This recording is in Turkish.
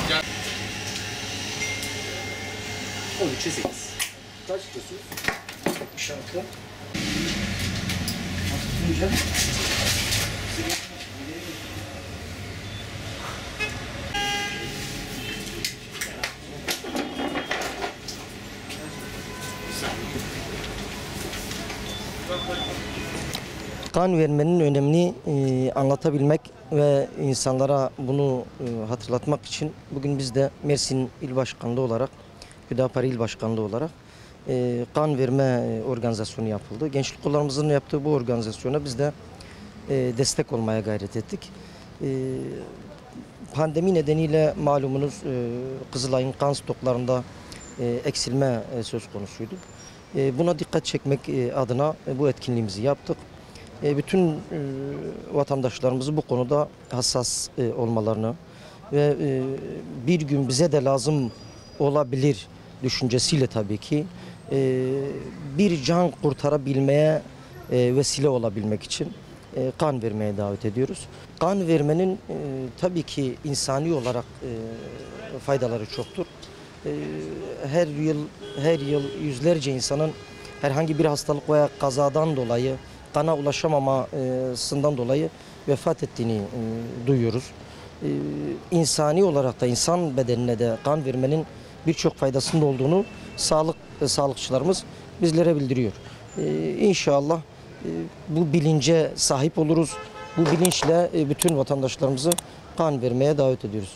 Gel. 13'e 8. Kaç tutuyorsunuz? 66. Tutunca. Kan vermenin önemini anlatabilmek ve insanlara bunu hatırlatmak için bugün biz de Mersin İl Başkanlığı olarak, Hüdapar İl Başkanlığı olarak kan verme organizasyonu yapıldı. Gençlik kollarımızın yaptığı bu organizasyona biz de destek olmaya gayret ettik. Pandemi nedeniyle malumunuz Kızılay'ın kan stoklarında eksilme söz konusuydu. Buna dikkat çekmek adına bu etkinliğimizi yaptık. Bütün vatandaşlarımızı bu konuda hassas olmalarını ve bir gün bize de lazım olabilir düşüncesiyle tabii ki bir can kurtarabilmeye vesile olabilmek için kan vermeye davet ediyoruz. Kan vermenin tabii ki insani olarak faydaları çoktur. Her yıl yüzlerce insanın herhangi bir hastalık veya kazadan dolayı kana ulaşamamasından dolayı vefat ettiğini duyuyoruz. İnsani olarak da insan bedenine de kan vermenin birçok faydasının olduğunu sağlıkçılarımız bizlere bildiriyor. İnşallah bu bilince sahip oluruz. Bu bilinçle bütün vatandaşlarımızı kan vermeye davet ediyoruz.